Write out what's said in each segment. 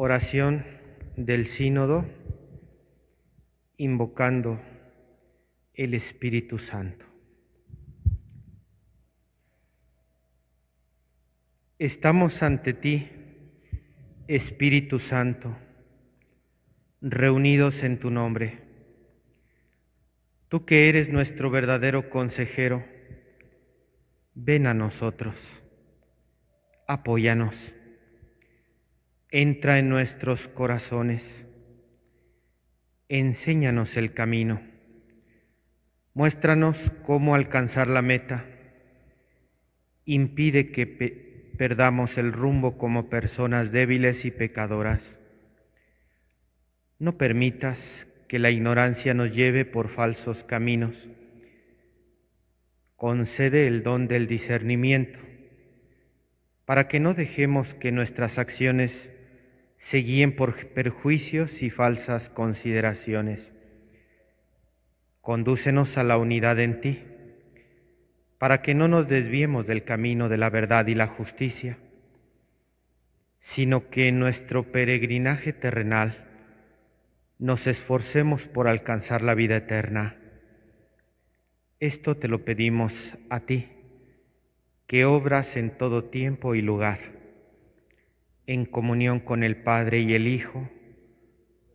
Oración del Sínodo, invocando el Espíritu Santo. Estamos ante ti, Espíritu Santo, reunidos en tu nombre. Tú que eres nuestro verdadero consejero, ven a nosotros, apóyanos, entra en nuestros corazones, enséñanos el camino, muéstranos cómo alcanzar la meta, impide que perdamos el rumbo como personas débiles y pecadoras. No permitas que la ignorancia nos lleve por falsos caminos. Concede el don del discernimiento, para que no dejemos que nuestras acciones se guíen por perjuicios y falsas consideraciones. Condúcenos a la unidad en ti, para que no nos desviemos del camino de la verdad y la justicia, sino que en nuestro peregrinaje terrenal nos esforcemos por alcanzar la vida eterna. Esto te lo pedimos a ti, que obras en todo tiempo y lugar, en comunión con el Padre y el Hijo,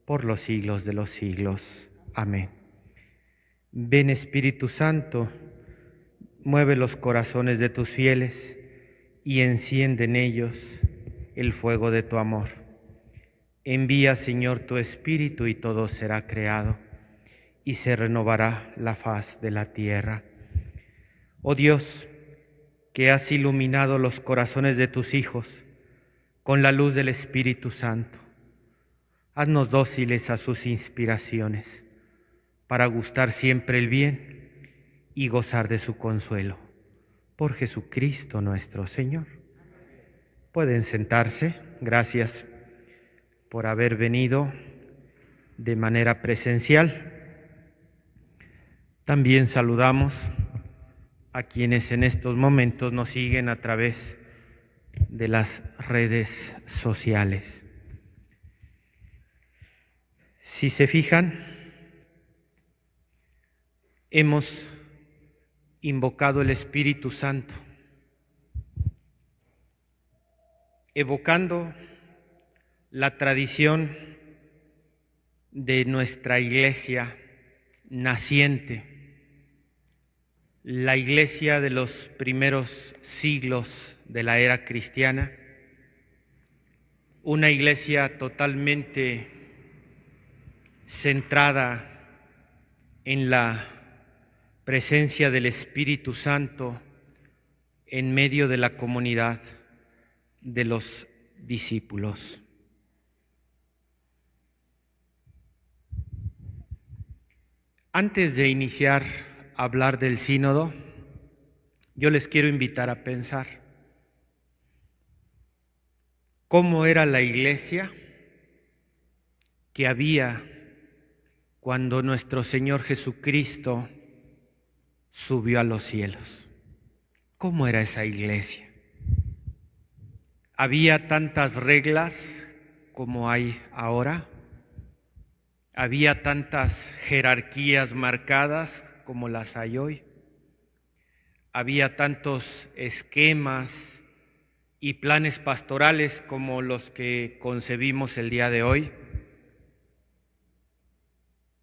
por los siglos de los siglos. Amén. Ven, Espíritu Santo, mueve los corazones de tus fieles y enciende en ellos el fuego de tu amor. Envía, Señor, tu Espíritu y todo será creado y se renovará la faz de la tierra. Oh Dios, que has iluminado los corazones de tus hijos con la luz del Espíritu Santo, haznos dóciles a sus inspiraciones, para gustar siempre el bien y gozar de su consuelo. Por Jesucristo nuestro Señor. Pueden sentarse. Gracias por haber venido de manera presencial. También saludamos a quienes en estos momentos nos siguen a través de las redes sociales. Si se fijan, hemos invocado el Espíritu Santo, evocando la tradición de nuestra iglesia naciente, la iglesia de los primeros siglos de la era cristiana, una iglesia totalmente centrada en la presencia del Espíritu Santo en medio de la comunidad de los discípulos. Antes de iniciar a hablar del sínodo, yo les quiero invitar a pensar cómo era la iglesia que había cuando nuestro Señor Jesucristo subió a los cielos. ¿Cómo era esa iglesia? ¿Había tantas reglas como hay ahora? ¿Había tantas jerarquías marcadas como las hay hoy? ¿Había tantos esquemas y planes pastorales como los que concebimos el día de hoy?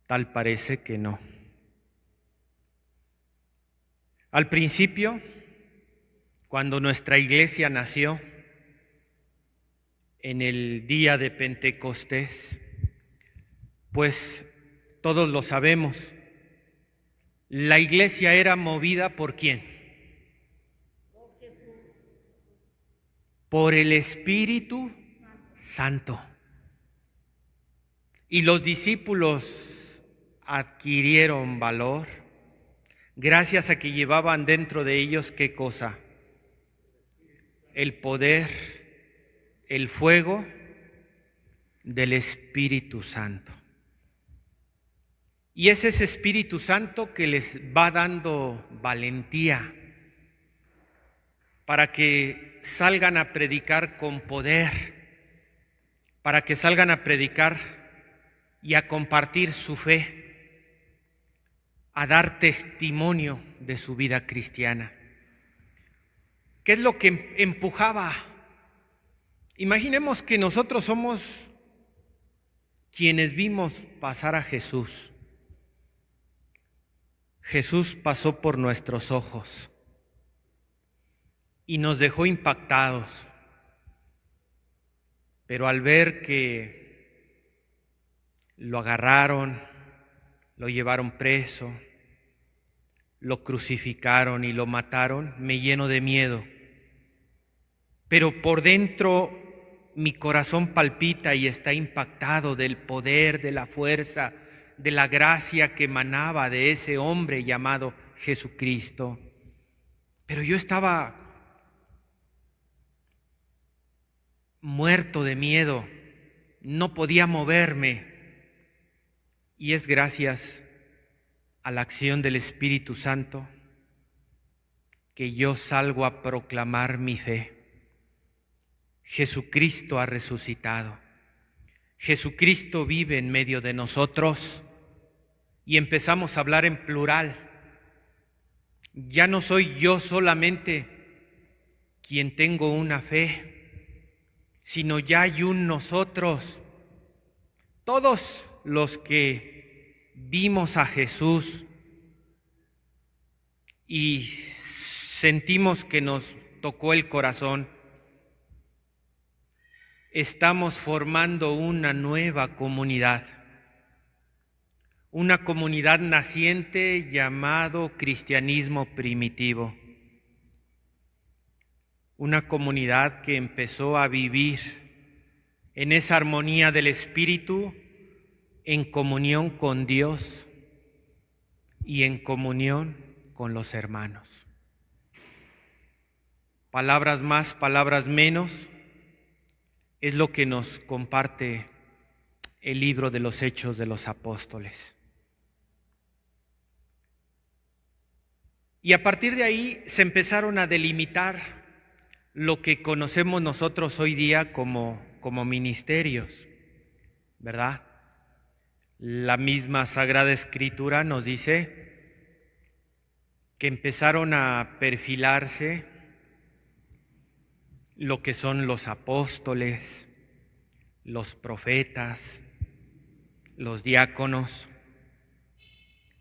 Tal parece que no. Al principio, cuando nuestra iglesia nació, en el día de Pentecostés, pues todos lo sabemos, la iglesia era movida ¿por quién? Por el Espíritu Santo. Y los discípulos adquirieron valor gracias a que llevaban dentro de ellos ¿qué cosa? El poder, el fuego del Espíritu Santo. Y es ese Espíritu Santo que les va dando valentía para que salgan a predicar con poder, para que salgan a predicar y a compartir su fe, a dar testimonio de su vida cristiana. ¿Qué es lo que empujaba? Imaginemos que nosotros somos quienes vimos pasar a Jesús. Jesús pasó por nuestros ojos y nos dejó impactados. Pero al ver que lo agarraron, lo llevaron preso, lo crucificaron y lo mataron, me lleno de miedo. Pero por dentro mi corazón palpita y está impactado del poder, de la fuerza, de la gracia que emanaba de ese hombre llamado Jesucristo. Pero yo estaba muerto de miedo, no podía moverme. Y es gracias a la acción del Espíritu Santo que yo salgo a proclamar mi fe. Jesucristo ha resucitado. Jesucristo vive en medio de nosotros. Y empezamos a hablar en plural. Ya no soy yo solamente quien tengo una fe, sino ya hay un nosotros. Todos los que vimos a Jesús y sentimos que nos tocó el corazón, estamos formando una nueva comunidad. Una comunidad naciente llamado cristianismo primitivo. Una comunidad que empezó a vivir en esa armonía del Espíritu, en comunión con Dios y en comunión con los hermanos. Palabras más, palabras menos, es lo que nos comparte el libro de los Hechos de los Apóstoles. Y a partir de ahí se empezaron a delimitar lo que conocemos nosotros hoy día como ministerios, ¿verdad? La misma Sagrada Escritura nos dice que empezaron a perfilarse lo que son los apóstoles, los profetas, los diáconos,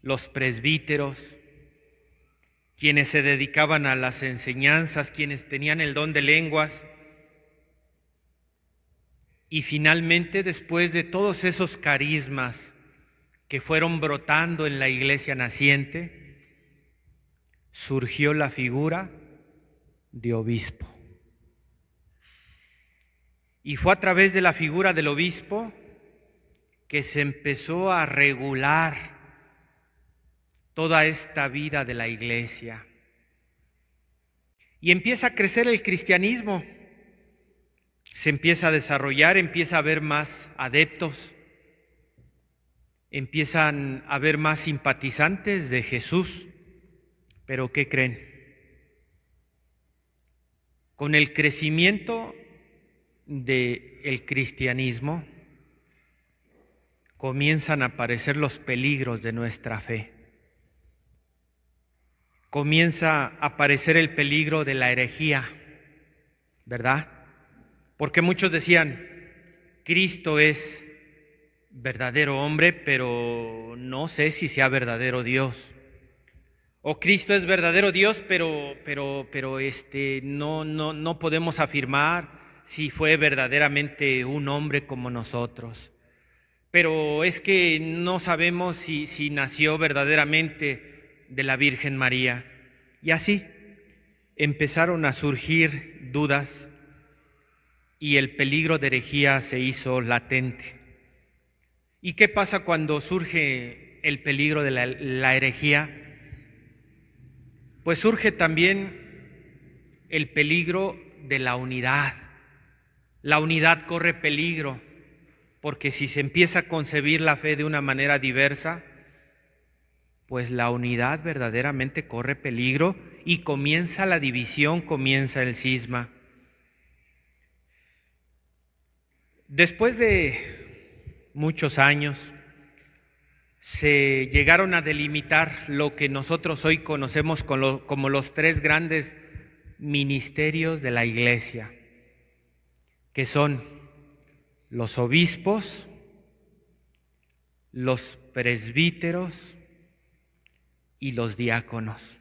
los presbíteros, quienes se dedicaban a las enseñanzas, quienes tenían el don de lenguas. Y finalmente, después de todos esos carismas que fueron brotando en la iglesia naciente, surgió la figura de obispo. Y fue a través de la figura del obispo que se empezó a regular toda esta vida de la iglesia. Y empieza a crecer el cristianismo, se empieza a desarrollar, empieza a haber más adeptos, empiezan a haber más simpatizantes de Jesús. Pero ¿qué creen? Con el crecimiento del cristianismo comienzan a aparecer los peligros de nuestra fe. Comienza a aparecer el peligro de la herejía, ¿verdad? Porque muchos decían, Cristo es verdadero hombre, pero no sé si sea verdadero Dios. O Cristo es verdadero Dios, pero no podemos afirmar si fue verdaderamente un hombre como nosotros. Pero es que no sabemos si nació verdaderamente de la Virgen María. Y así empezaron a surgir dudas y el peligro de herejía se hizo latente. ¿Y qué pasa cuando surge el peligro de la herejía? Pues surge también el peligro de la unidad. La unidad corre peligro, porque si se empieza a concebir la fe de una manera diversa, pues la unidad verdaderamente corre peligro y comienza la división, comienza el cisma. Después de muchos años, se llegaron a delimitar lo que nosotros hoy conocemos como los tres grandes ministerios de la Iglesia, que son los obispos, los presbíteros y los diáconos.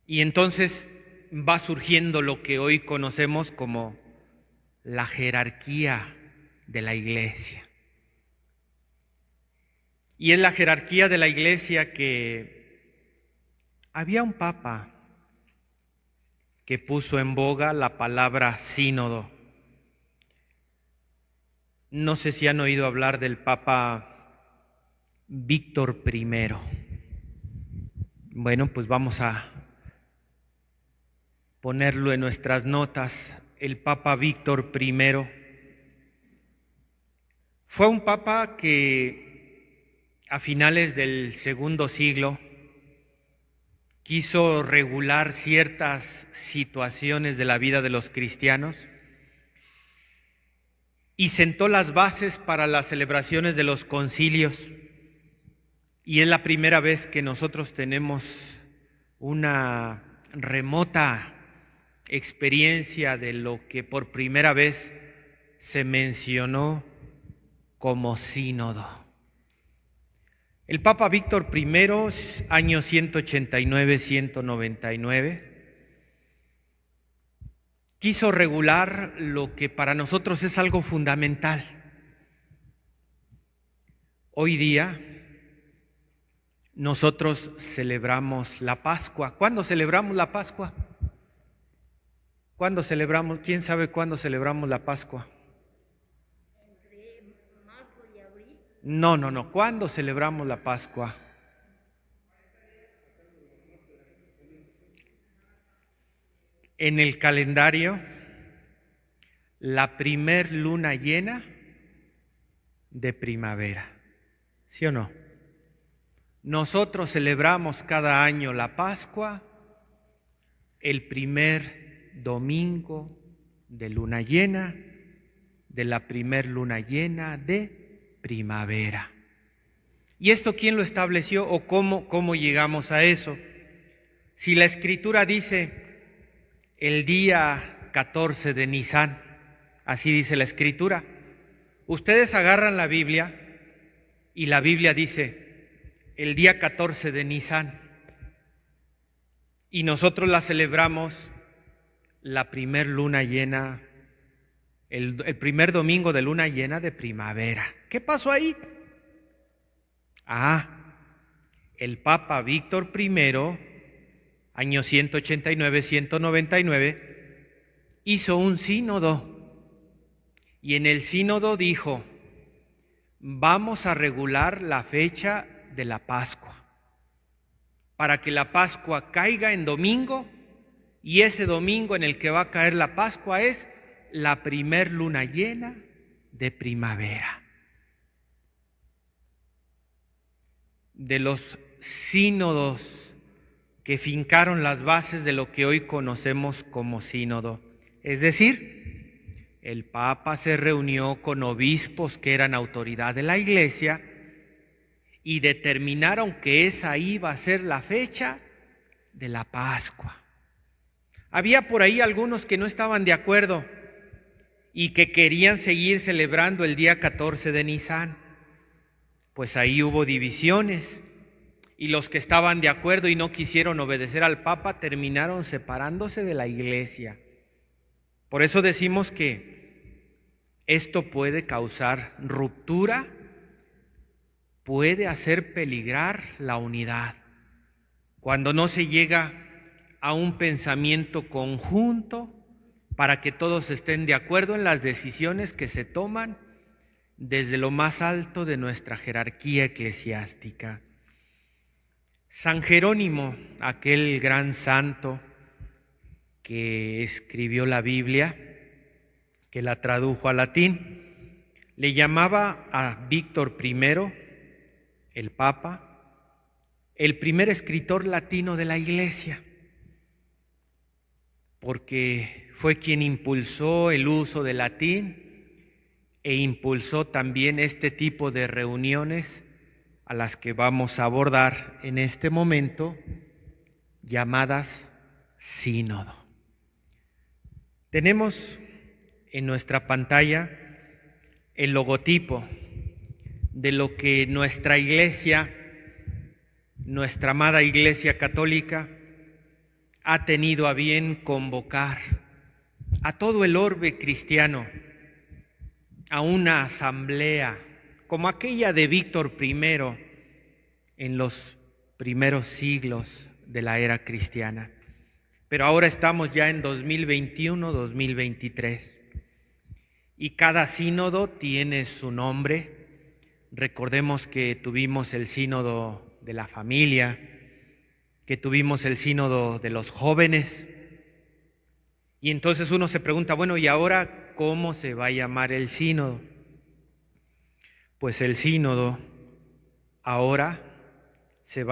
Y entonces va surgiendo lo que hoy conocemos como la jerarquía de la Iglesia. Y es la jerarquía de la Iglesia que había un papa que puso en boga la palabra sínodo. No sé si han oído hablar del Papa Víctor I. Bueno, pues vamos a ponerlo en nuestras notas. El Papa Víctor I fue un papa que a finales del segundo siglo quiso regular ciertas situaciones de la vida de los cristianos y sentó las bases para las celebraciones de los concilios. Y es la primera vez que nosotros tenemos una remota experiencia de lo que por primera vez se mencionó como sínodo. El Papa Víctor I, años 189-199, quiso regular lo que para nosotros es algo fundamental. Hoy día nosotros celebramos la Pascua. ¿Cuándo celebramos la Pascua? ¿Cuándo celebramos? ¿Quién sabe cuándo celebramos la Pascua? Entre marzo y abril. No. ¿Cuándo celebramos la Pascua? En el calendario, la primer luna llena de primavera. ¿Sí o no? Nosotros celebramos cada año la Pascua el primer domingo de luna llena, de la primer luna llena de primavera. ¿Y esto quién lo estableció o cómo llegamos a eso? Si la Escritura dice el día 14 de Nisán, así dice la Escritura, ustedes agarran la Biblia y la Biblia dice el día 14 de Nisán y nosotros la celebramos la primer luna llena, el primer domingo de luna llena de primavera. ¿Qué pasó ahí? El Papa Víctor I, años 189-199, hizo un sínodo y en el sínodo dijo, vamos a regular la fecha de la Pascua para que la Pascua caiga en domingo y ese domingo en el que va a caer la Pascua es la primer luna llena de primavera. De los sínodos que fincaron las bases de lo que hoy conocemos como sínodo. Es decir, el Papa se reunió con obispos que eran autoridad de la Iglesia y determinaron que esa iba a ser la fecha de la Pascua. Había por ahí algunos que no estaban de acuerdo y que querían seguir celebrando el día 14 de Nisán. Pues ahí hubo divisiones y los que estaban de acuerdo y no quisieron obedecer al Papa terminaron separándose de la Iglesia. Por eso decimos que esto puede causar ruptura, puede hacer peligrar la unidad. Cuando no se llega a un pensamiento conjunto para que todos estén de acuerdo en las decisiones que se toman desde lo más alto de nuestra jerarquía eclesiástica. San Jerónimo, aquel gran santo que escribió la Biblia, que la tradujo al latín, le llamaba a Víctor I, el Papa, el primer escritor latino de la Iglesia, porque fue quien impulsó el uso del latín e impulsó también este tipo de reuniones a las que vamos a abordar en este momento, llamadas sínodo. Tenemos en nuestra pantalla el logotipo de lo que nuestra iglesia, nuestra amada Iglesia Católica, ha tenido a bien convocar a todo el orbe cristiano a una asamblea como aquella de Víctor I en los primeros siglos de la era cristiana. Pero ahora estamos ya en 2021, 2023, y cada sínodo tiene su nombre. Recordemos que tuvimos el sínodo de la familia, que tuvimos el sínodo de los jóvenes, y entonces uno se pregunta, bueno, ¿y ahora cómo se va a llamar el sínodo? Pues el sínodo ahora se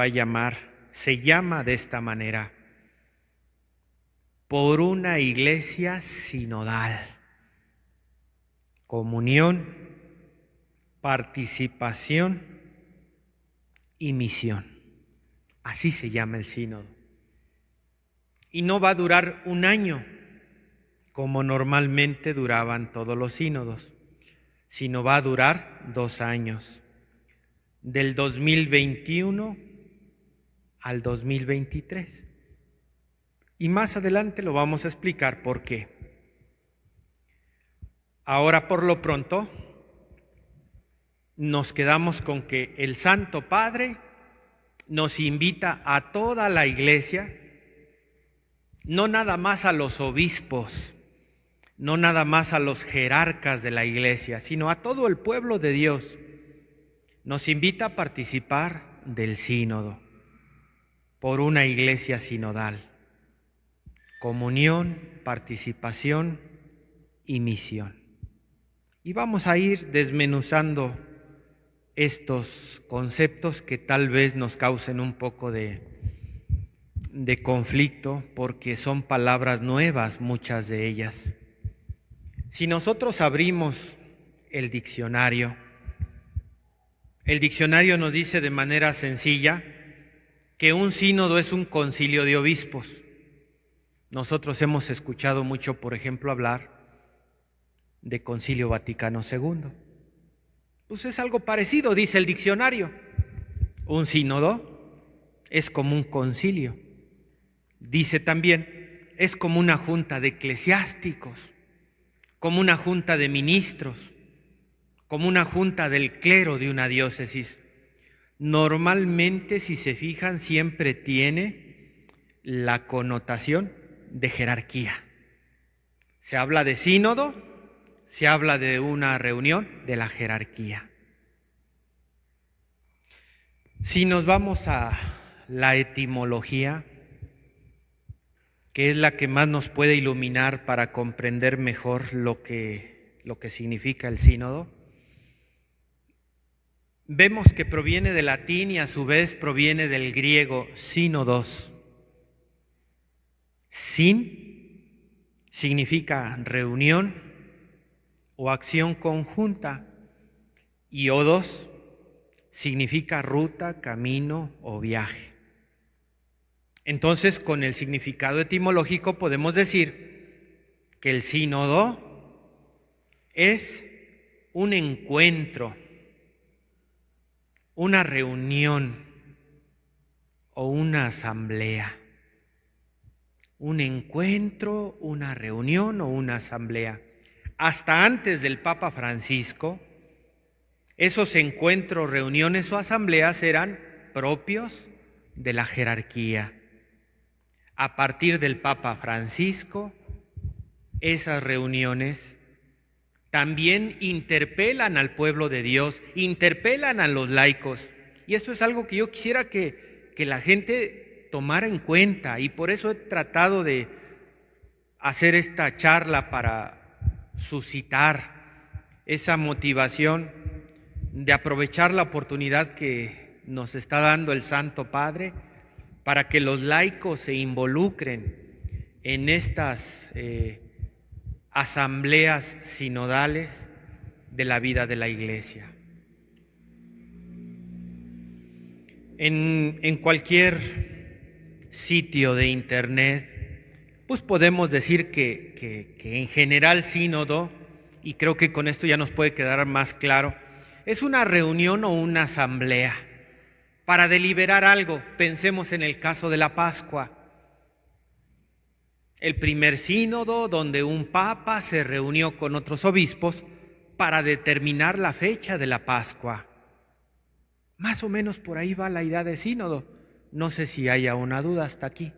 llama de esta manera: por una iglesia sinodal, comunión, participación y misión. Así se llama el sínodo. Y no va a durar un año, como normalmente duraban todos los sínodos, sino va a durar 2 años, del 2021 al 2023. Y más adelante lo vamos a explicar por qué. Ahora, por lo pronto, nos quedamos con que el Santo Padre nos invita a toda la iglesia, no nada más a los obispos, no nada más a los jerarcas de la iglesia, sino a todo el pueblo de Dios. Nos invita a participar del sínodo, por una iglesia sinodal, comunión, participación y misión. Y vamos a ir desmenuzando estos conceptos que tal vez nos causen un poco de conflicto, porque son palabras nuevas, muchas de ellas. Si nosotros abrimos el diccionario nos dice de manera sencilla que un sínodo es un concilio de obispos. Nosotros hemos escuchado mucho, por ejemplo, hablar de Concilio Vaticano II. Pues es algo parecido, dice el diccionario. Un sínodo es como un concilio. Dice también, es como una junta de eclesiásticos, como una junta de ministros, como una junta del clero de una diócesis. Normalmente, si se fijan, siempre tiene la connotación de jerarquía. Se habla de sínodo, se habla de una reunión de la jerarquía. Si nos vamos a la etimología, que es la que más nos puede iluminar para comprender mejor lo que significa el sínodo, vemos que proviene del latín y a su vez proviene del griego sínodos. Sin significa reunión o acción conjunta, y odos significa ruta, camino o viaje. Entonces, con el significado etimológico podemos decir que el sínodo es un encuentro, una reunión o una asamblea. Un encuentro, una reunión o una asamblea. Hasta antes del Papa Francisco, esos encuentros, reuniones o asambleas eran propios de la jerarquía. A partir del Papa Francisco, esas reuniones también interpelan al pueblo de Dios, interpelan a los laicos. Y esto es algo que yo quisiera que la gente tomara en cuenta, y por eso he tratado de hacer esta charla para suscitar esa motivación de aprovechar la oportunidad que nos está dando el Santo Padre para que los laicos se involucren en estas asambleas sinodales de la vida de la Iglesia. En cualquier sitio de internet, pues podemos decir que en general sínodo, y creo que con esto ya nos puede quedar más claro, es una reunión o una asamblea para deliberar algo. Pensemos en el caso de la Pascua. El primer sínodo donde un papa se reunió con otros obispos para determinar la fecha de la Pascua. Más o menos por ahí va la idea de sínodo. No sé si haya una duda hasta aquí,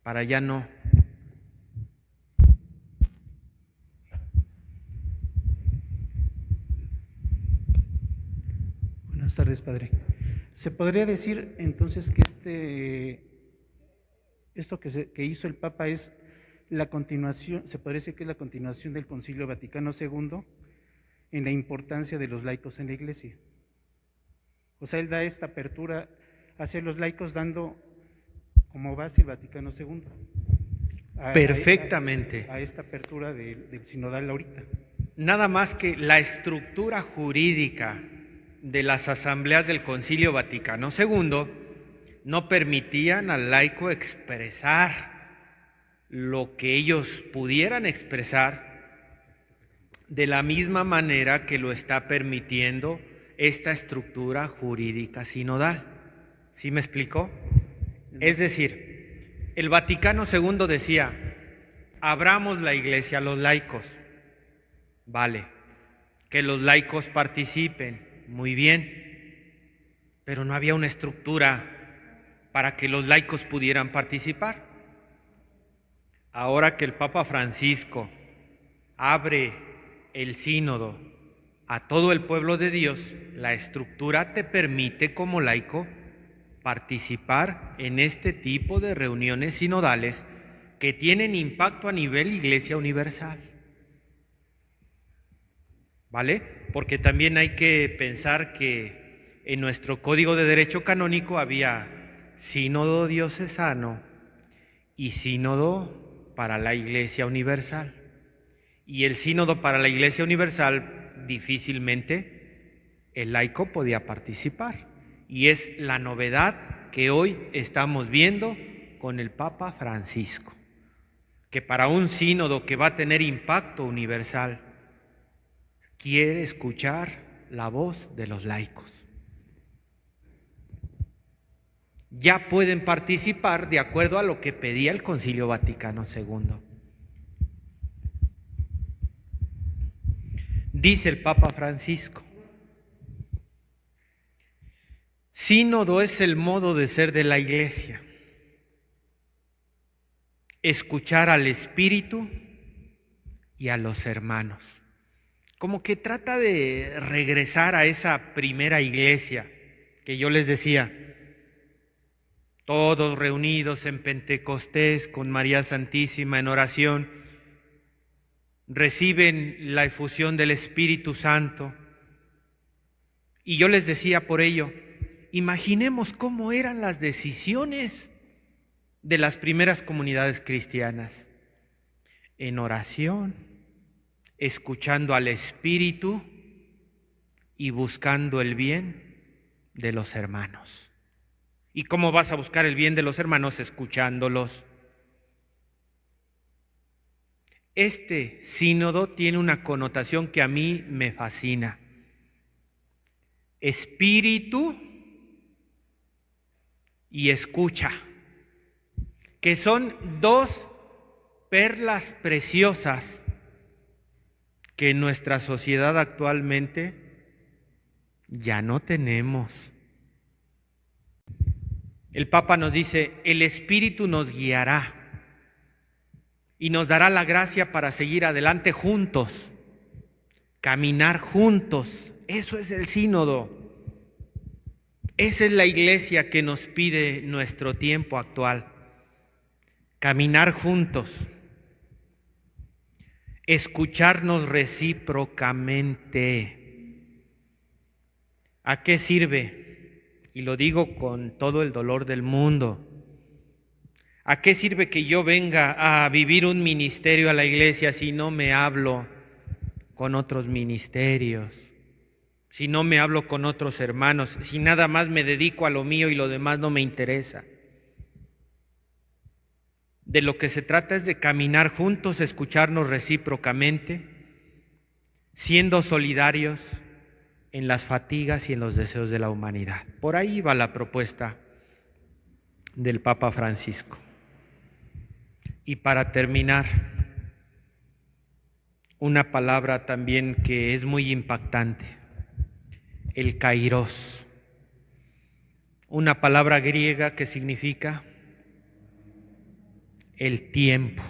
para ya no. Buenas tardes, padre. ¿Se podría decir entonces que esto que hizo el Papa es la continuación, se podría decir que es la continuación del Concilio Vaticano II en la importancia de los laicos en la Iglesia? O sea, él da esta apertura hacia los laicos dando como base el Vaticano II. Perfectamente. A esta apertura del sinodal ahorita. Nada más que la estructura jurídica de las asambleas del Concilio Vaticano II no permitían al laico expresar lo que ellos pudieran expresar de la misma manera que lo está permitiendo esta estructura jurídica sinodal. ¿Sí me explicó? Es decir, el Vaticano II decía, abramos la iglesia a los laicos. Vale, que los laicos participen, muy bien, pero no había una estructura para que los laicos pudieran participar. Ahora que el Papa Francisco abre el sínodo a todo el pueblo de Dios, la estructura te permite como laico participar en este tipo de reuniones sinodales que tienen impacto a nivel Iglesia Universal. ¿Vale? Porque también hay que pensar que en nuestro Código de Derecho Canónico había sínodo diocesano y sínodo para la Iglesia Universal. Y el sínodo para la Iglesia Universal difícilmente el laico podía participar. Y es la novedad que hoy estamos viendo con el Papa Francisco, que para un sínodo que va a tener impacto universal, quiere escuchar la voz de los laicos. Ya pueden participar de acuerdo a lo que pedía el Concilio Vaticano II. Dice el Papa Francisco, sínodo es el modo de ser de la Iglesia, escuchar al Espíritu y a los hermanos. Como que trata de regresar a esa primera iglesia que yo les decía, todos reunidos en Pentecostés con María Santísima en oración, reciben la efusión del Espíritu Santo. Y yo les decía por ello, imaginemos cómo eran las decisiones de las primeras comunidades cristianas, en oración, escuchando al Espíritu y buscando el bien de los hermanos. ¿Y cómo vas a buscar el bien de los hermanos? Escuchándolos. Este sínodo tiene una connotación que a mí me fascina. Espíritu y escucha, que son dos perlas preciosas que en nuestra sociedad actualmente ya no tenemos. El Papa nos dice, el Espíritu nos guiará y nos dará la gracia para seguir adelante juntos, caminar juntos. Eso es el sínodo. Esa es la iglesia que nos pide nuestro tiempo actual. Caminar juntos, escucharnos recíprocamente. ¿A qué sirve? Y lo digo con todo el dolor del mundo. ¿A qué sirve que yo venga a vivir un ministerio a la iglesia si no me hablo con otros ministerios, si no me hablo con otros hermanos, si nada más me dedico a lo mío y lo demás no me interesa. De lo que se trata es de caminar juntos, escucharnos recíprocamente, siendo solidarios en las fatigas y en los deseos de la humanidad. Por ahí va la propuesta del Papa Francisco. Y para terminar, una palabra también que es muy impactante, el kairos, una palabra griega que significa el tiempo.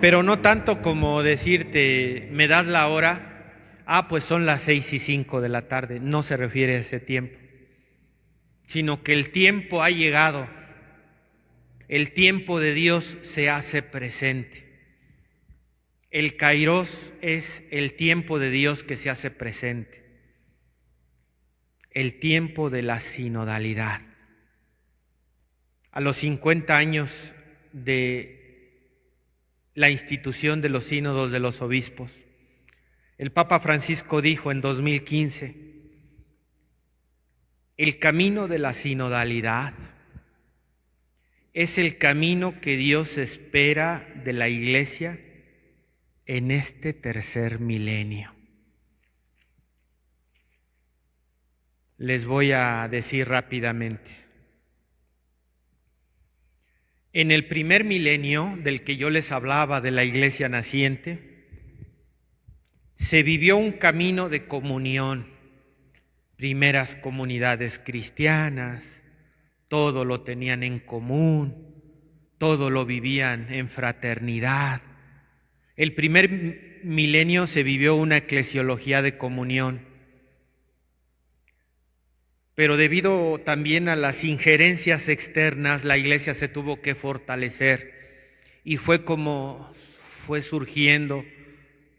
Pero no tanto como decirte, me das la hora, pues son las 6:05 de la tarde, no se refiere a ese tiempo, sino que el tiempo ha llegado, el tiempo de Dios se hace presente. El kairos es el tiempo de Dios que se hace presente, el tiempo de la sinodalidad. A los 50 años de la institución de los sínodos de los obispos, el Papa Francisco dijo en 2015, el camino de la sinodalidad es el camino que Dios espera de la Iglesia en este tercer milenio. Les voy a decir rápidamente. En el primer milenio del que yo les hablaba de la iglesia naciente, se vivió un camino de comunión, primeras comunidades cristianas, todo lo tenían en común, todo lo vivían en fraternidad. El primer milenio se vivió una eclesiología de comunión, pero debido también a las injerencias externas, la iglesia se tuvo que fortalecer y fue como fue surgiendo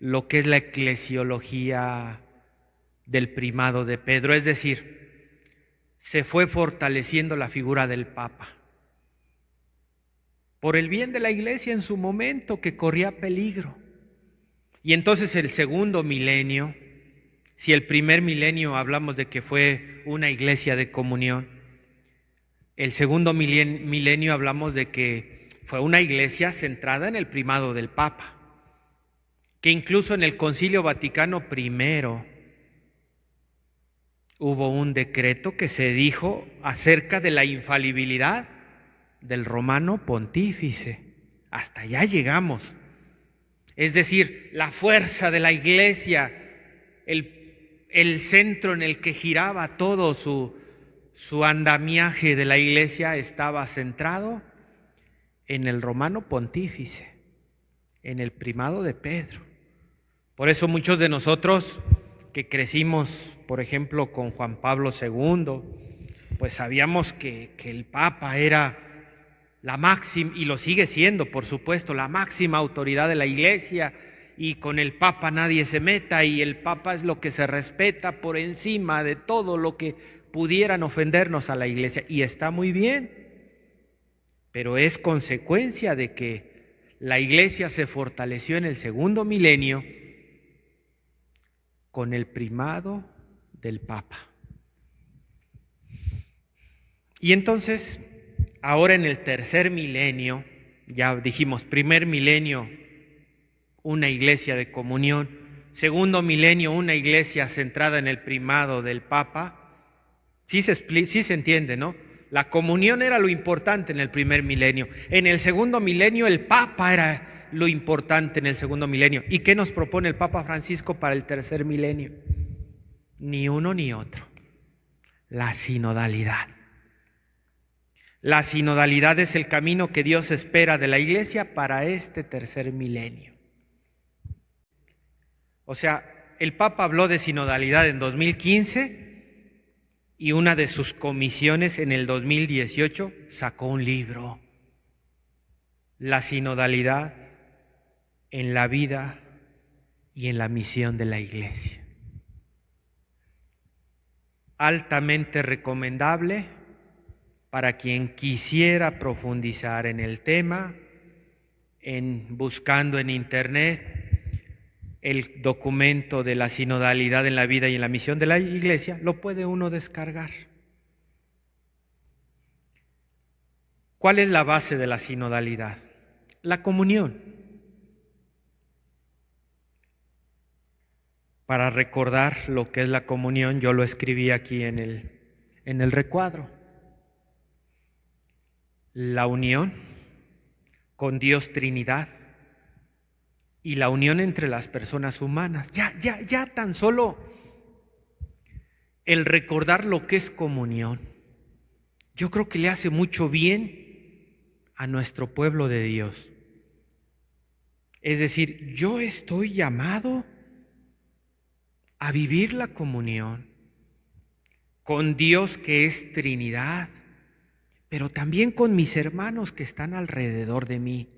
lo que es la eclesiología del primado de Pedro, es decir, se fue fortaleciendo la figura del Papa por el bien de la iglesia en su momento que corría peligro. Y entonces el segundo milenio, si el primer milenio hablamos de que fue una iglesia de comunión, el segundo milenio hablamos de que fue una iglesia centrada en el primado del Papa, que incluso en el Concilio Vaticano I hubo un decreto que se dijo acerca de la infalibilidad del romano pontífice. Hasta allá llegamos. Es decir, la fuerza de la iglesia, el centro en el que giraba todo su andamiaje de la iglesia estaba centrado en el romano pontífice, en el primado de Pedro. Por eso muchos de nosotros que crecimos, por ejemplo, con Juan Pablo II, pues sabíamos que el Papa era la máxima, y lo sigue siendo, por supuesto, la máxima autoridad de la iglesia, y con el Papa nadie se meta, y el Papa es lo que se respeta por encima de todo lo que pudieran ofendernos a la iglesia, y está muy bien, pero es consecuencia de que la iglesia se fortaleció en el segundo milenio con el primado del Papa. Y entonces, ahora en el tercer milenio, ya dijimos, primer milenio, una iglesia de comunión, segundo milenio, una iglesia centrada en el primado del Papa. Sí se entiende, ¿no? La comunión era lo importante en el primer milenio. En el segundo milenio, el Papa era lo importante en el segundo milenio. ¿Y qué nos propone el Papa Francisco para el tercer milenio? Ni uno ni otro. La sinodalidad. La sinodalidad es el camino que Dios espera de la iglesia para este tercer milenio. O sea, el Papa habló de sinodalidad en 2015 y una de sus comisiones en el 2018 sacó un libro, La sinodalidad en la vida y en la misión de la iglesia. Altamente recomendable para quien quisiera profundizar en el tema buscando en internet el documento de la sinodalidad en la vida y en la misión de la Iglesia, lo puede uno descargar. ¿Cuál es la base de la sinodalidad? La comunión. Para recordar lo que es la comunión, yo lo escribí aquí en el recuadro. La unión con Dios Trinidad y la unión entre las personas humanas. Ya tan solo el recordar lo que es comunión, yo creo que le hace mucho bien a nuestro pueblo de Dios. Es decir, yo estoy llamado a vivir la comunión con Dios que es Trinidad, pero también con mis hermanos que están alrededor de mí.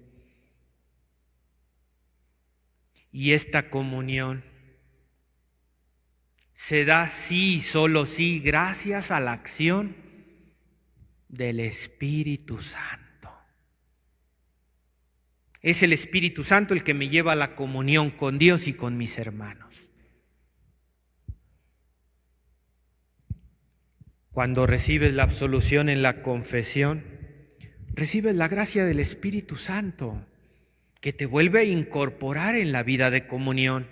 Y esta comunión se da sí, solo sí, gracias a la acción del Espíritu Santo. Es el Espíritu Santo el que me lleva a la comunión con Dios y con mis hermanos. Cuando recibes la absolución en la confesión, recibes la gracia del Espíritu Santo, que te vuelve a incorporar en la vida de comunión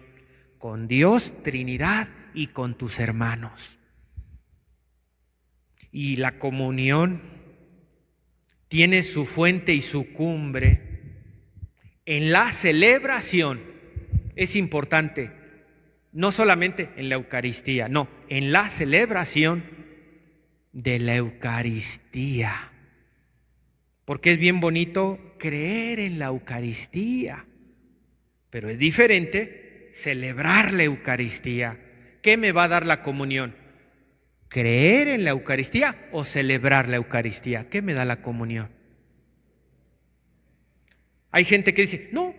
con Dios, Trinidad y con tus hermanos. Y la comunión tiene su fuente y su cumbre en la celebración. Es importante, no solamente en la Eucaristía, no, en la celebración de la Eucaristía. Porque es bien bonito creer en la Eucaristía, pero es diferente celebrar la Eucaristía. ¿Qué me va a dar la comunión? ¿Creer en la Eucaristía o celebrar la Eucaristía? ¿Qué me da la comunión? Hay gente que dice, no,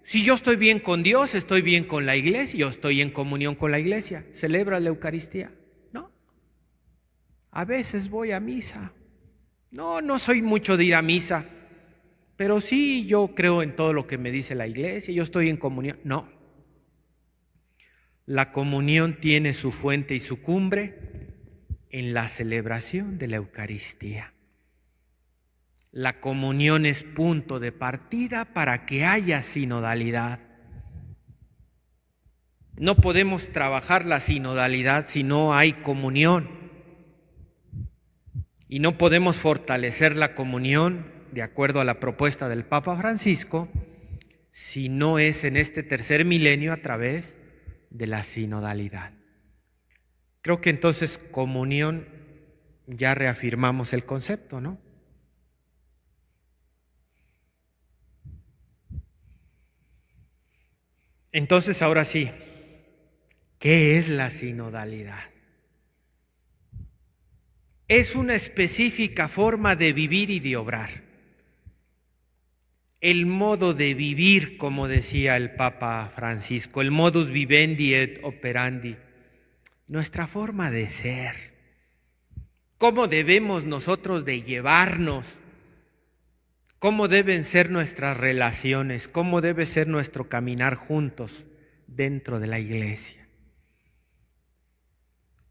si yo estoy bien con Dios, estoy bien con la iglesia, yo estoy en comunión con la iglesia, celebra la Eucaristía. No, a veces voy a misa. No soy mucho de ir a misa, pero sí yo creo en todo lo que me dice la iglesia, yo estoy en comunión. No, la comunión tiene su fuente y su cumbre en la celebración de la Eucaristía. La comunión es punto de partida para que haya sinodalidad. No podemos trabajar la sinodalidad si no hay comunión. Y no podemos fortalecer la comunión, de acuerdo a la propuesta del Papa Francisco, si no es en este tercer milenio a través de la sinodalidad. Creo que entonces comunión, ya reafirmamos el concepto, ¿no? Entonces, ahora sí, ¿qué es la sinodalidad? Es una específica forma de vivir y de obrar. El modo de vivir, como decía el Papa Francisco, el modus vivendi et operandi, nuestra forma de ser. ¿Cómo debemos nosotros de llevarnos? ¿Cómo deben ser nuestras relaciones? ¿Cómo debe ser nuestro caminar juntos dentro de la iglesia?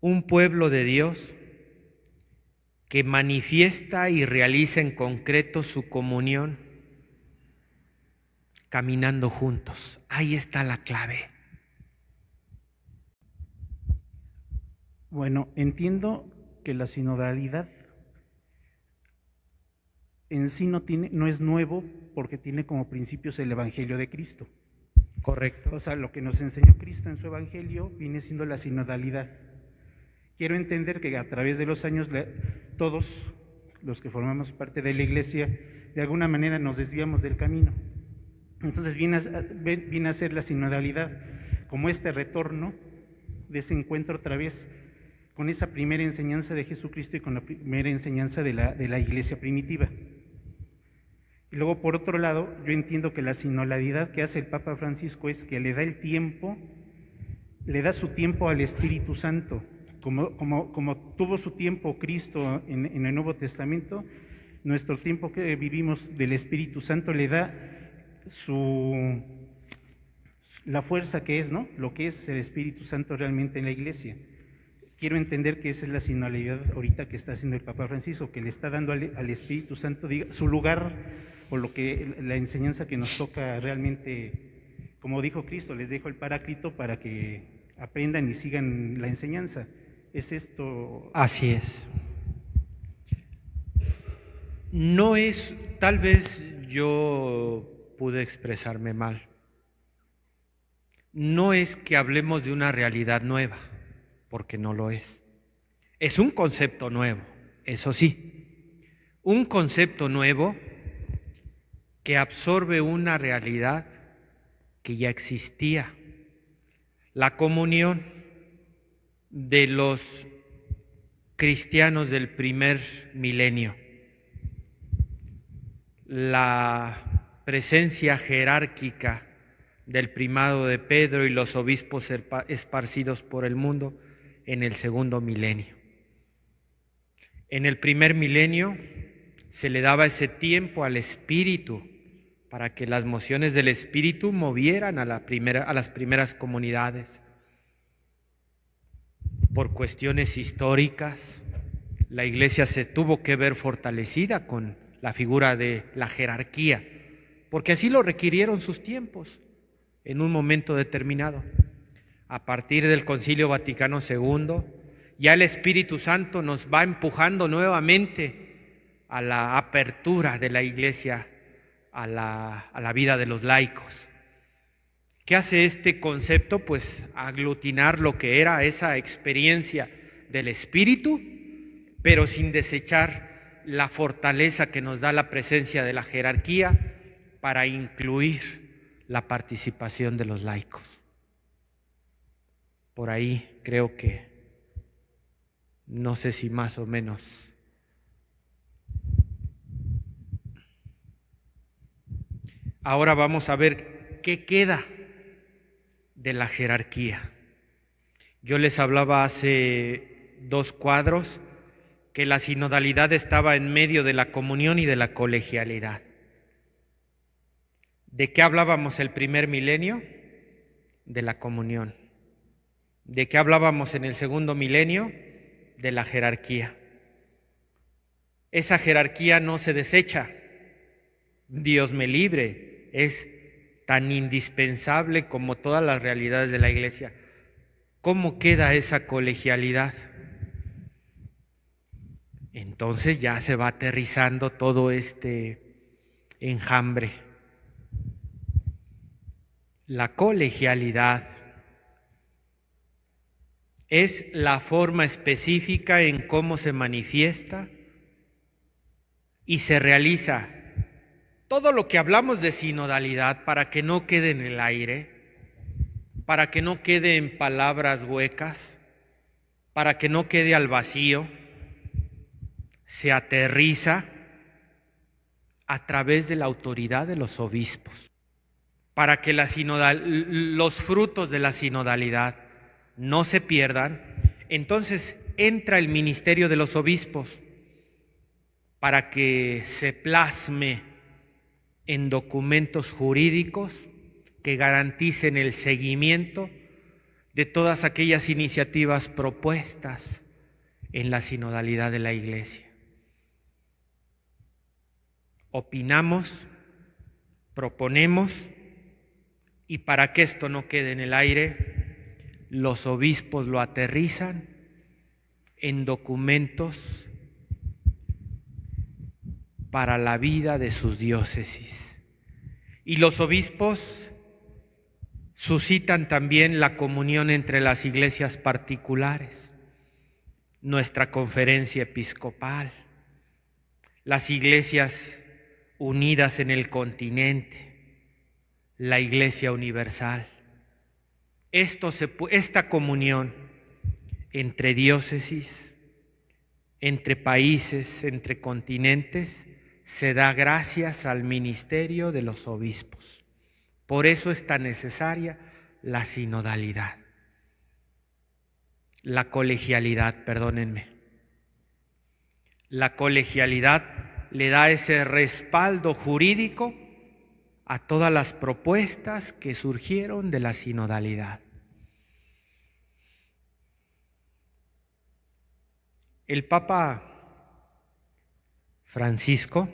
Un pueblo de Dios que manifiesta y realiza en concreto su comunión caminando juntos. Ahí está la clave. Bueno, entiendo que la sinodalidad en sí no es nuevo porque tiene como principios el Evangelio de Cristo. Correcto. O sea, lo que nos enseñó Cristo en su Evangelio viene siendo la sinodalidad. Quiero entender que a través de los años todos los que formamos parte de la Iglesia de alguna manera nos desviamos del camino. Entonces viene a ser la sinodalidad como este retorno de ese encuentro otra vez con esa primera enseñanza de Jesucristo y con la primera enseñanza de la Iglesia primitiva. Y luego, por otro lado, yo entiendo que la sinodalidad que hace el Papa Francisco es que le da su tiempo al Espíritu Santo. Como tuvo su tiempo Cristo en el Nuevo Testamento, nuestro tiempo que vivimos del Espíritu Santo le da la fuerza que es, ¿no? Lo que es el Espíritu Santo realmente en la Iglesia. Quiero entender que esa es la sinodalidad ahorita que está haciendo el Papa Francisco, que le está dando al Espíritu Santo su lugar, o la enseñanza que nos toca realmente, como dijo Cristo, les dejo el Paráclito para que aprendan y sigan la enseñanza. ¿Es esto? Así es. No es, tal vez yo pude expresarme mal. No es que hablemos de una realidad nueva, porque no lo es. Es un concepto nuevo, eso sí. Un concepto nuevo que absorbe una realidad que ya existía. La comunión de los cristianos del primer milenio. La presencia jerárquica del primado de Pedro y los obispos esparcidos por el mundo en el segundo milenio. En el primer milenio se le daba ese tiempo al Espíritu para que las mociones del Espíritu movieran a las primeras comunidades. Por cuestiones históricas, la Iglesia se tuvo que ver fortalecida con la figura de la jerarquía, porque así lo requirieron sus tiempos en un momento determinado. A partir del Concilio Vaticano II, ya el Espíritu Santo nos va empujando nuevamente a la apertura de la Iglesia a la vida de los laicos. ¿Qué hace este concepto? Pues aglutinar lo que era esa experiencia del Espíritu, pero sin desechar la fortaleza que nos da la presencia de la jerarquía para incluir la participación de los laicos. Por ahí creo que, no sé si más o menos. Ahora vamos a ver qué queda de la jerarquía. Yo les hablaba hace 2 cuadros que la sinodalidad estaba en medio de la comunión y de la colegialidad. ¿De qué hablábamos el primer milenio? De la comunión. ¿De qué hablábamos en el segundo milenio? De la jerarquía. Esa jerarquía no se desecha. Dios me libre, es tan indispensable como todas las realidades de la Iglesia. ¿Cómo queda esa colegialidad? Entonces ya se va aterrizando todo este enjambre. La colegialidad es la forma específica en cómo se manifiesta y se realiza todo lo que hablamos de sinodalidad, para que no quede en el aire, para que no quede en palabras huecas, para que no quede al vacío. Se aterriza a través de la autoridad de los obispos, para que los frutos de la sinodalidad no se pierdan. Entonces entra el ministerio de los obispos para que se plasme en documentos jurídicos que garanticen el seguimiento de todas aquellas iniciativas propuestas en la sinodalidad de la Iglesia. Opinamos, proponemos, y para que esto no quede en el aire, los obispos lo aterrizan en documentos para la vida de sus diócesis. Y los obispos suscitan también la comunión entre las iglesias particulares, nuestra conferencia episcopal, las iglesias unidas en el continente, la Iglesia Universal. Esta comunión entre diócesis, entre países, entre continentes, se da gracias al ministerio de los obispos. Por eso es tan necesaria la sinodalidad, la colegialidad, perdónenme. La colegialidad le da ese respaldo jurídico a todas las propuestas que surgieron de la sinodalidad. El Papa Francisco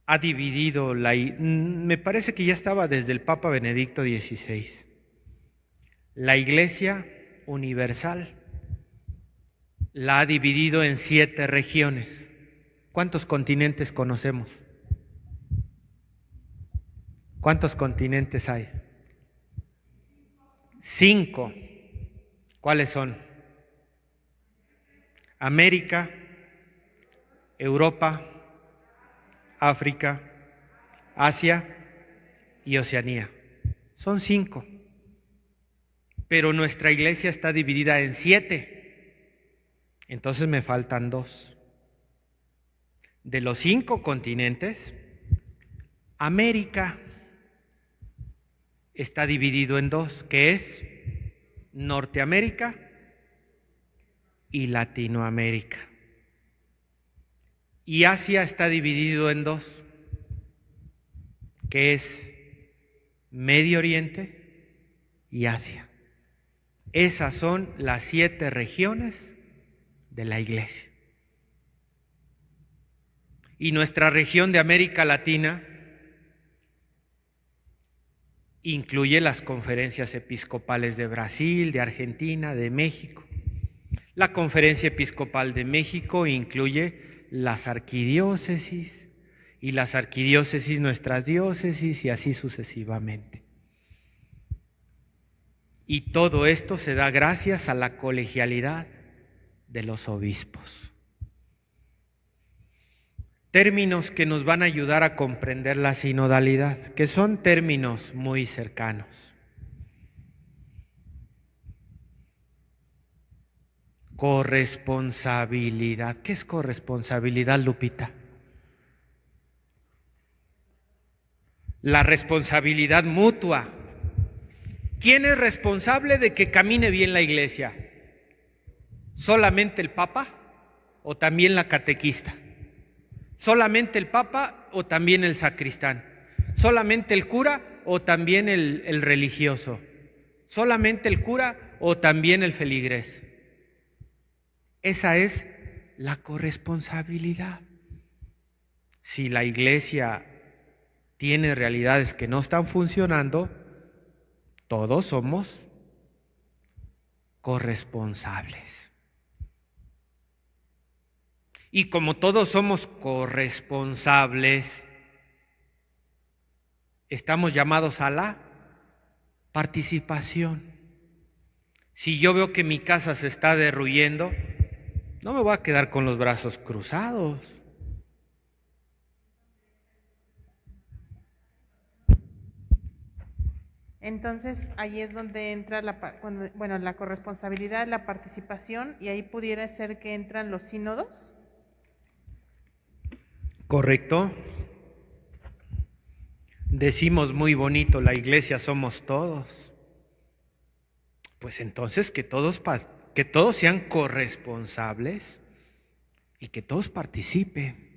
ha dividido me parece que ya estaba desde el Papa Benedicto XVI, la Iglesia universal la ha dividido en 7 regiones. ¿Cuántos continentes conocemos? ¿Cuántos continentes hay? 5. ¿Cuáles son? América, Europa, África, Asia y Oceanía. Son 5. Pero nuestra iglesia está dividida en 7. Entonces me faltan 2. De los 5 continentes, América está dividido en 2, que es Norteamérica y Latinoamérica. Y Asia está dividido en 2, que es Medio Oriente y Asia. Esas son las 7 regiones de la iglesia. Y nuestra región de América Latina incluye las conferencias episcopales de Brasil, de Argentina, de México. La Conferencia Episcopal de México incluye las arquidiócesis, y las arquidiócesis nuestras diócesis, y así sucesivamente. Y todo esto se da gracias a la colegialidad de los obispos. Términos que nos van a ayudar a comprender la sinodalidad, que son términos muy cercanos. Corresponsabilidad. ¿Qué es corresponsabilidad, Lupita? La responsabilidad mutua. ¿Quién es responsable de que camine bien la iglesia? ¿Solamente el Papa o también la catequista? ¿Solamente el Papa o también el sacristán? ¿Solamente el cura o también el religioso? ¿Solamente el cura o también el feligrés? Esa es la corresponsabilidad. Si la iglesia tiene realidades que no están funcionando, todos somos corresponsables. Y como todos somos corresponsables, estamos llamados a la participación. Si yo veo que mi casa se está derruyendo, no me voy a quedar con los brazos cruzados. Entonces, ahí es donde entra la corresponsabilidad, la participación, y ahí pudiera ser que entran los sínodos. ¿Correcto? Decimos muy bonito, la iglesia somos todos. Pues entonces que todos sean corresponsables y que todos participen.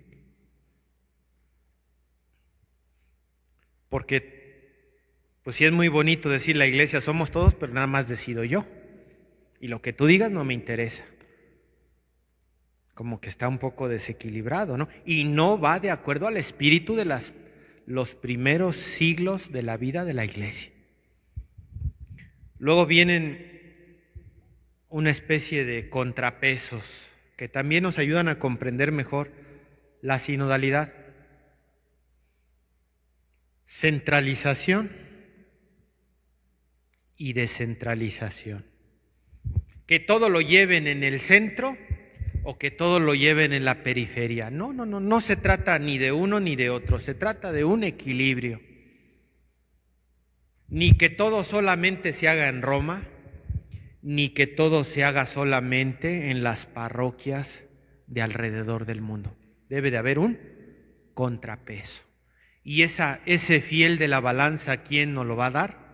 Porque pues sí es muy bonito decir la iglesia somos todos, pero nada más decido yo. Y lo que tú digas no me interesa. Como que está un poco desequilibrado, ¿no? Y no va de acuerdo al espíritu de los primeros siglos de la vida de la iglesia. Luego vienen una especie de contrapesos que también nos ayudan a comprender mejor la sinodalidad. Centralización y descentralización. Que todo lo lleven en el centro o que todo lo lleven en la periferia. No se trata ni de uno ni de otro, se trata de un equilibrio. Ni que todo solamente se haga en Roma, ni que todo se haga solamente en las parroquias de alrededor del mundo. Debe de haber un contrapeso. Y ese fiel de la balanza, ¿quién nos lo va a dar?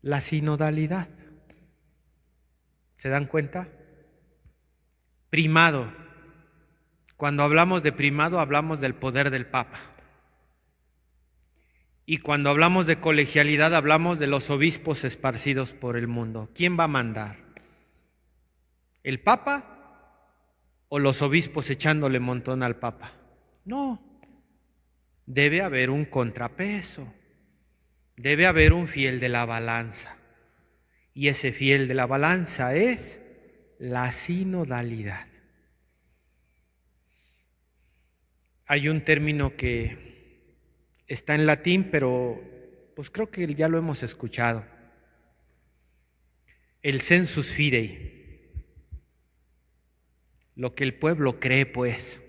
La sinodalidad. ¿Se dan cuenta? Primado, Cuando hablamos de primado, hablamos del poder del Papa. Y cuando hablamos de colegialidad, hablamos de los obispos esparcidos por el mundo. ¿Quién va a mandar? ¿El Papa o los obispos echándole montón al Papa? No. Debe haber un contrapeso. Debe haber un fiel de la balanza. Y ese fiel de la balanza es la sinodalidad. Hay un término que está en latín, pero pues creo que ya lo hemos escuchado. El sensus fidei. Lo que el pueblo cree, pues.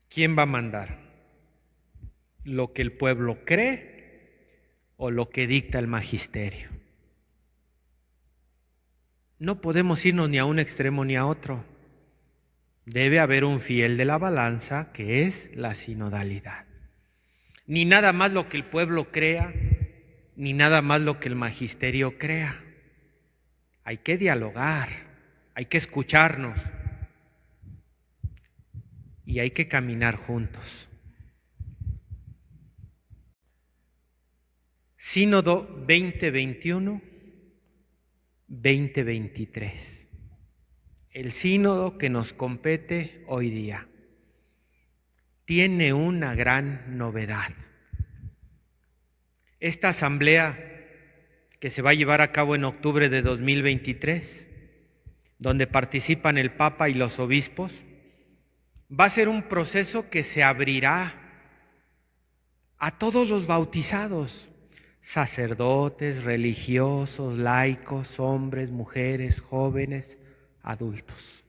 ¿Quién va a mandar? ¿Lo que el pueblo cree o lo que dicta el magisterio? No podemos irnos ni a un extremo ni a otro. Debe haber un fiel de la balanza, que es la sinodalidad. Ni nada más lo que el pueblo crea, ni nada más lo que el magisterio crea. Hay que dialogar, hay que escucharnos y hay que caminar juntos. Sínodo 2021-2023. El sínodo que nos compete hoy día tiene una gran novedad. Esta asamblea que se va a llevar a cabo en octubre de 2023, donde participan el Papa y los obispos, va a ser un proceso que se abrirá a todos los bautizados, sacerdotes, religiosos, laicos, hombres, mujeres, jóvenes, adultos.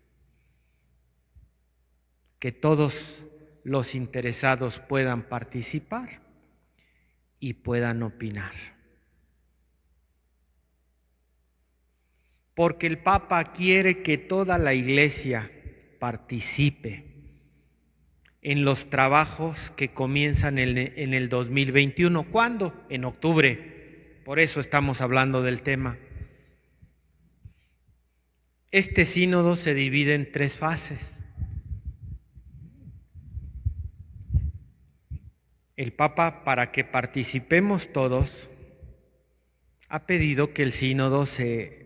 Que todos los interesados puedan participar y puedan opinar. Porque el Papa quiere que toda la Iglesia participe en los trabajos que comienzan en el 2021. ¿Cuándo? En octubre. Por eso estamos hablando del tema. Este sínodo se divide en 3 fases. El Papa, para que participemos todos, ha pedido que el sínodo se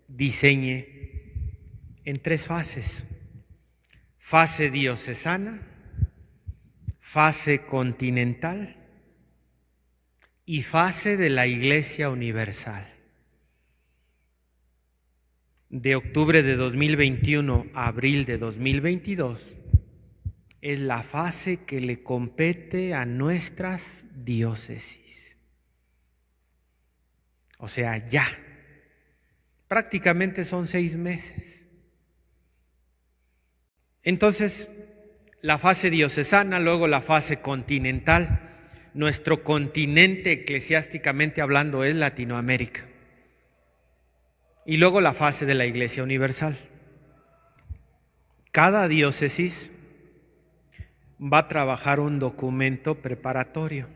diseñe en 3 fases. Fase diocesana, fase continental y fase de la Iglesia Universal. De octubre de 2021 a abril de 2022 es la fase que le compete a nuestras diócesis. O sea, ya. Prácticamente son 6 meses. Entonces, la fase diocesana, luego la fase continental. Nuestro continente, eclesiásticamente hablando, es Latinoamérica. Y luego la fase de la Iglesia Universal. Cada diócesis va a trabajar un documento preparatorio.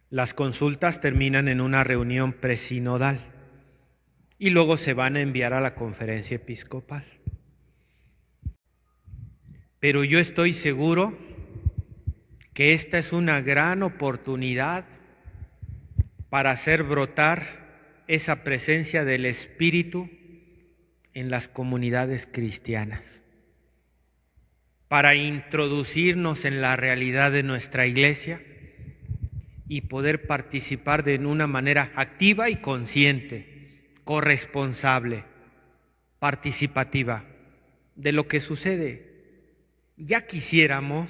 Las consultas terminan en una reunión presinodal y luego se van a enviar a la conferencia episcopal. Pero yo estoy seguro que esta es una gran oportunidad para hacer brotar esa presencia del Espíritu en las comunidades cristianas, para introducirnos en la realidad de nuestra iglesia y poder participar de una manera activa y consciente, corresponsable, participativa de lo que sucede. Ya quisiéramos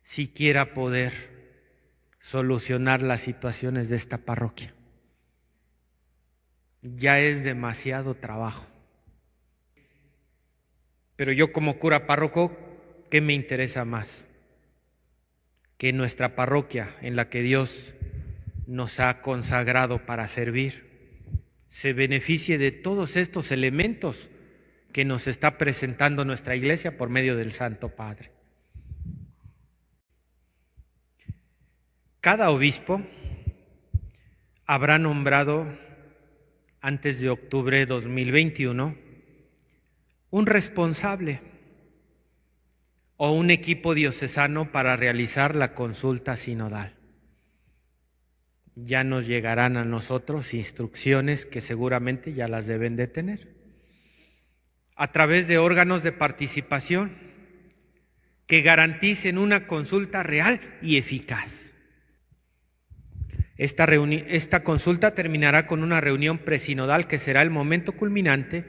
siquiera poder solucionar las situaciones de esta parroquia. Ya es demasiado trabajo. Pero yo como cura párroco, ¿qué me interesa más? Que nuestra parroquia, en la que Dios nos ha consagrado para servir, se beneficie de todos estos elementos que nos está presentando nuestra iglesia por medio del Santo Padre. Cada obispo habrá nombrado antes de octubre de 2021, un responsable o un equipo diocesano para realizar la consulta sinodal. Ya nos llegarán a nosotros instrucciones que seguramente ya las deben de tener, a través de órganos de participación que garanticen una consulta real y eficaz. Esta consulta terminará con una reunión presinodal que será el momento culminante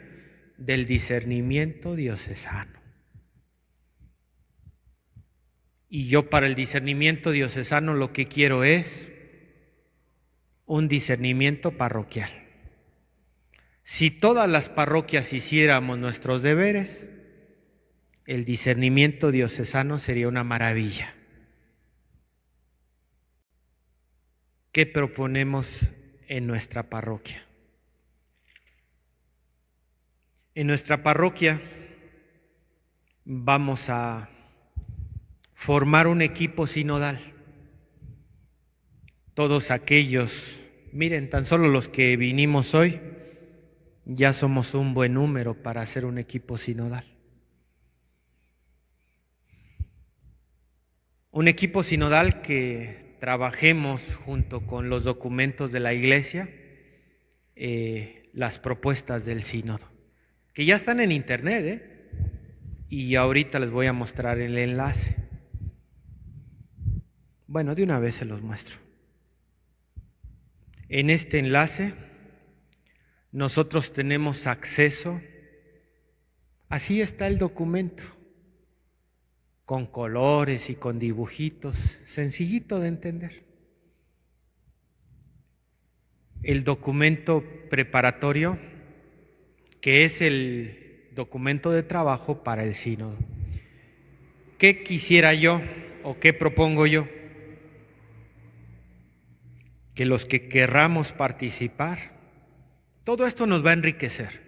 del discernimiento diocesano. Y yo para el discernimiento diocesano lo que quiero es un discernimiento parroquial. Si todas las parroquias hiciéramos nuestros deberes, el discernimiento diocesano sería una maravilla. ¿Qué proponemos en nuestra parroquia? En nuestra parroquia vamos a formar un equipo sinodal. Todos aquellos, miren, tan solo los que vinimos hoy, ya somos un buen número para hacer un equipo sinodal. Un equipo sinodal que trabajemos junto con los documentos de la Iglesia, las propuestas del sínodo, que ya están en internet, y ahorita les voy a mostrar el enlace. Bueno, de una vez se los muestro. En este enlace nosotros tenemos acceso, así está el documento, con colores y con dibujitos, sencillito de entender. El documento preparatorio, que es el documento de trabajo para el sínodo. ¿Qué quisiera yo o qué propongo yo? Que los que querramos participar, todo esto nos va a enriquecer.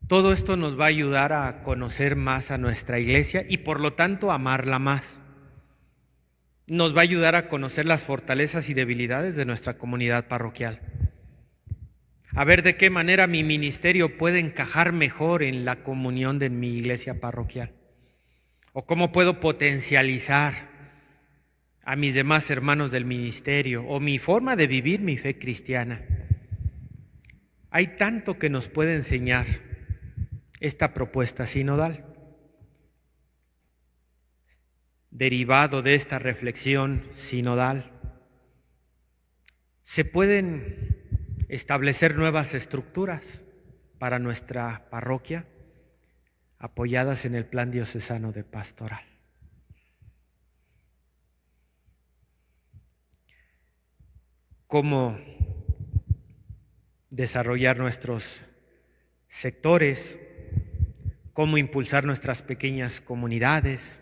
Todo esto nos va a ayudar a conocer más a nuestra iglesia y por lo tanto amarla más. Nos va a ayudar a conocer las fortalezas y debilidades de nuestra comunidad parroquial. A ver de qué manera mi ministerio puede encajar mejor en la comunión de mi iglesia parroquial. O cómo puedo potencializar a mis demás hermanos del ministerio o mi forma de vivir mi fe cristiana. Hay tanto que nos puede enseñar esta propuesta sinodal. Derivado de esta reflexión sinodal, se pueden establecer nuevas estructuras para nuestra parroquia, apoyadas en el Plan Diocesano de Pastoral. Cómo desarrollar nuestros sectores, cómo impulsar nuestras pequeñas comunidades,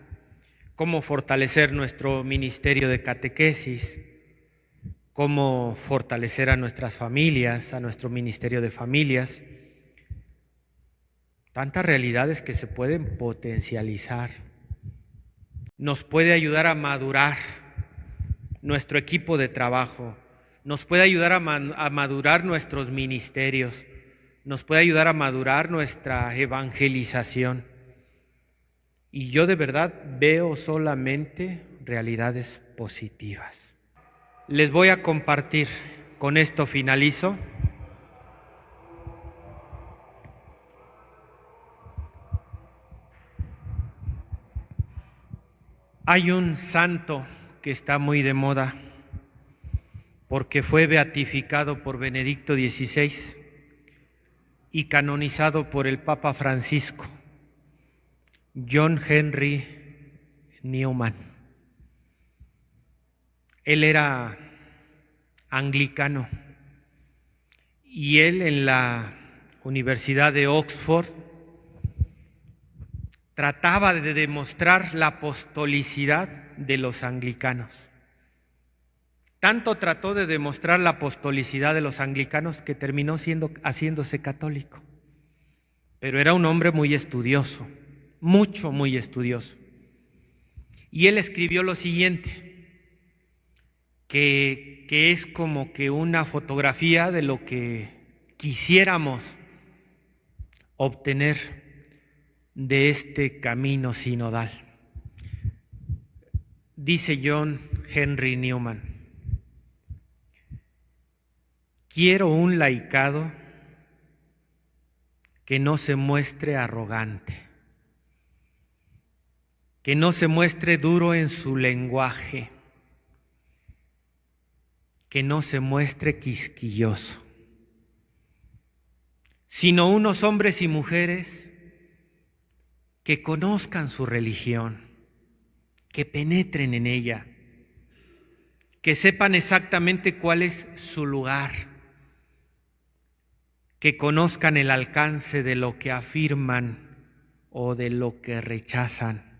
cómo fortalecer nuestro ministerio de catequesis, cómo fortalecer a nuestras familias, a nuestro ministerio de familias. Tantas realidades que se pueden potencializar. Nos puede ayudar a madurar nuestro equipo de trabajo, nos puede ayudar a madurar nuestros ministerios, nos puede ayudar a madurar nuestra evangelización. Y yo de verdad veo solamente realidades positivas. Les voy a compartir, con esto finalizo. Hay un santo que está muy de moda porque fue beatificado por Benedicto XVI y canonizado por el Papa Francisco, John Henry Newman. Él era anglicano y él en la Universidad de Oxford trataba de demostrar la apostolicidad de los anglicanos. Tanto trató de demostrar la apostolicidad de los anglicanos que terminó haciéndose católico. Pero era un hombre muy estudioso, muy estudioso. Y él escribió lo siguiente, que es como que una fotografía de lo que quisiéramos obtener de este camino sinodal. Dice John Henry Newman: quiero un laicado que no se muestre arrogante, que no se muestre duro en su lenguaje, que no se muestre quisquilloso, sino unos hombres y mujeres que conozcan su religión, que penetren en ella, que sepan exactamente cuál es su lugar, que conozcan el alcance de lo que afirman o de lo que rechazan,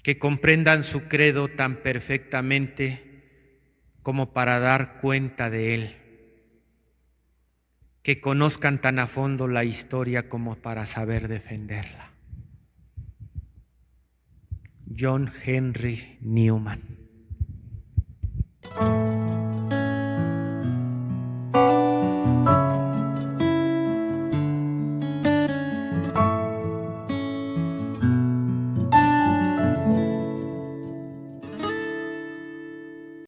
que comprendan su credo tan perfectamente como para dar cuenta de él, que conozcan tan a fondo la historia como para saber defenderla. John Henry Newman.